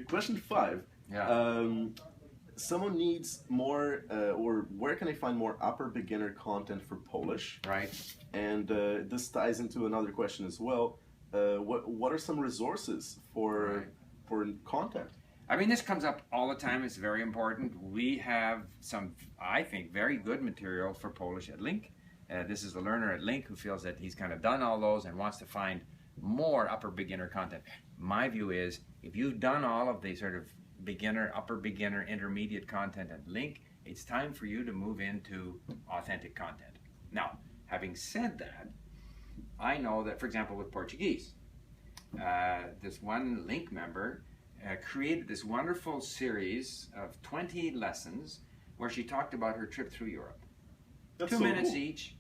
Question 5. Yeah. Someone needs more, or where can I find more upper beginner content for Polish? Right. And this ties into another question as well. What are some resources for content? I mean, this comes up all the time. It's very important. We have some, I think, very good material for Polish at LingQ. This is a learner at LingQ who feels that he's kind of done all those and wants to find more upper beginner content. My view is, if you've done all of the sort of beginner, upper beginner, intermediate content at LingQ, it's time for you to move into authentic content. Now, having said that, I know that, for example, with Portuguese, this one LingQ member created this wonderful series of 20 lessons where she talked about her trip through Europe. That's 2 minutes each.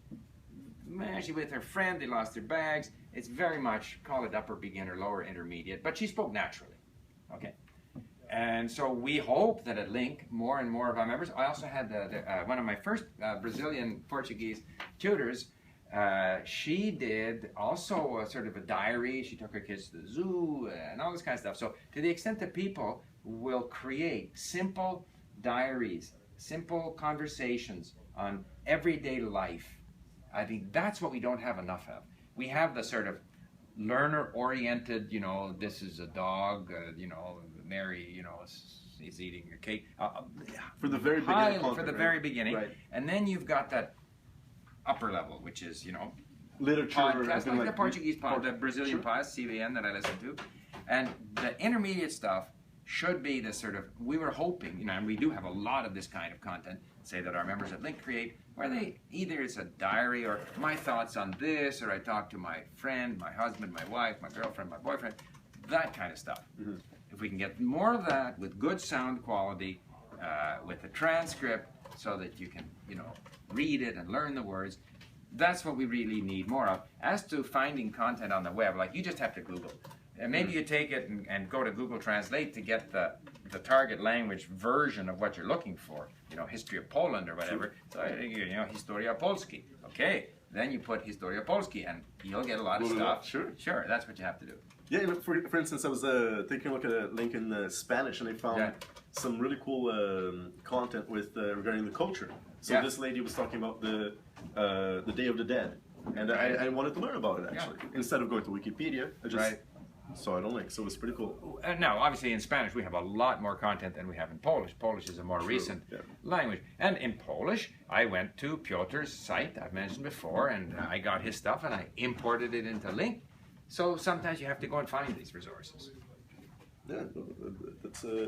Actually, with her friend, they lost their bags. It's very much, call it upper beginner, lower intermediate, but she spoke naturally. Okay. And so we hope that at LingQ, more and more of our members. I also had one of my first Brazilian Portuguese tutors. She did also a sort of a diary. She took her kids to the zoo and all this kind of stuff. So to the extent that people will create simple diaries, simple conversations on everyday life, I think that's what we don't have enough of. We have the sort of learner-oriented, you know, this is a dog, you know, Mary, you know, is eating your cake. For the very beginning. For the very beginning. Right. And then you've got that upper level, which is, you know, literature, podcast, like the Portuguese podcast, the Brazilian podcast, CBN, that I listen to. And the intermediate stuff should be the sort of, we were hoping, you know, and we do have a lot of this kind of content, say that our members at LingQ create, where they, either it's a diary or my thoughts on this, or I talk to my friend, my husband, my wife, my girlfriend, my boyfriend, that kind of stuff. Mm-hmm. If we can get more of that with good sound quality, with a transcript, so that you can, you know, read it and learn the words, that's what we really need more of. As to finding content on the web, like you just have to Google. And maybe you take it and go to Google Translate to get the target language version of what you're looking for. You know, history of Poland or whatever. So, you know, Historia Polski. Okay, then you put Historia Polski and you'll get a lot of stuff. Sure. Sure, that's what you have to do. Yeah, you know, for instance, I was taking a look at a link in Spanish, and I found some really cool content with regarding the culture. So this lady was talking about the Day of the Dead, and I wanted to learn about it actually. Instead of going to Wikipedia, I just saw it on LingQ, so it was pretty cool. Now, obviously in Spanish we have a lot more content than we have in Polish. Polish is a more recent language. And in Polish, I went to Piotr's site, I've mentioned before, and I got his stuff and I imported it into LingQ. So sometimes you have to go and find these resources. Yeah,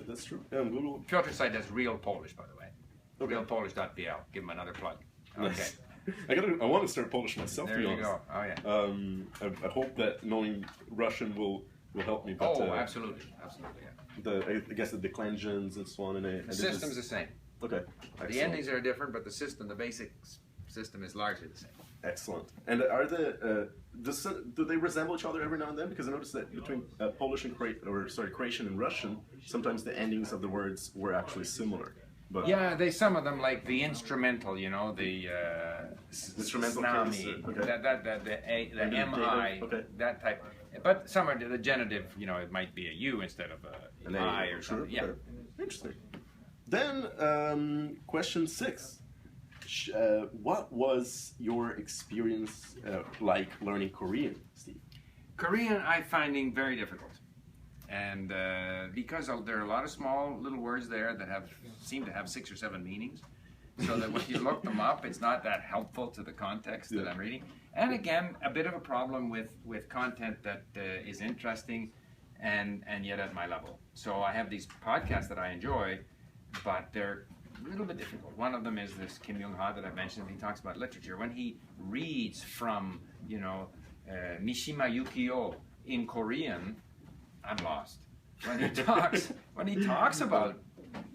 that's true. Google. Piotr's site does real Polish, by the way. Okay. Realpolish.pl. Give him another plug. Okay. Nice. I want to start Polish myself. There you go. Oh yeah. I hope that knowing Russian will help me. But, absolutely, yeah. I guess the declensions and so on. The system's the same. Okay. The endings are different, but the system, the basic system, is largely the same. Excellent. And are do they resemble each other every now and then? Because I noticed that between Polish and Croatian and Russian, sometimes the endings of the words were actually similar. But yeah, some of them, like the instrumental, you know, the instrumental case, the MI, that type. But some are the genitive, you know, it might be a U instead of an I or something. Yeah. Interesting. Then question 6. What was your experience like learning Korean, Steve? Korean I'm finding very difficult. And because there are a lot of small little words there that seem to have 6 or 7 meanings, so that when you look them up, it's not that helpful to the context that I'm reading. And again, a bit of a problem with content that is interesting and yet at my level. So I have these podcasts that I enjoy, but they're a little bit difficult. One of them is this Kim Young-ha that I mentioned. He talks about literature. When he reads from, you know, Mishima Yukio in Korean, I'm lost. When he talks about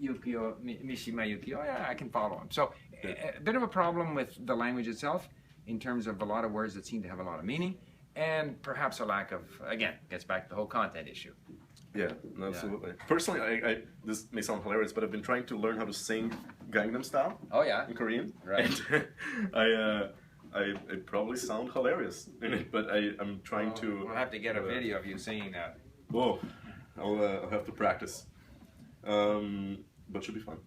Yukio, Mishima Yukio, yeah, I can follow him. So a bit of a problem with the language itself in terms of a lot of words that seem to have a lot of meaning, and perhaps a lack of, again, gets back to the whole content issue. Yeah, absolutely. Yeah. Personally, this may sound hilarious, but I've been trying to learn how to sing Gangnam Style. Oh yeah, in Korean. Right. And I probably sound hilarious in it, but I'm trying to. We'll have to get a video of you singing that. Whoa. I'll have to practice. But should be fun.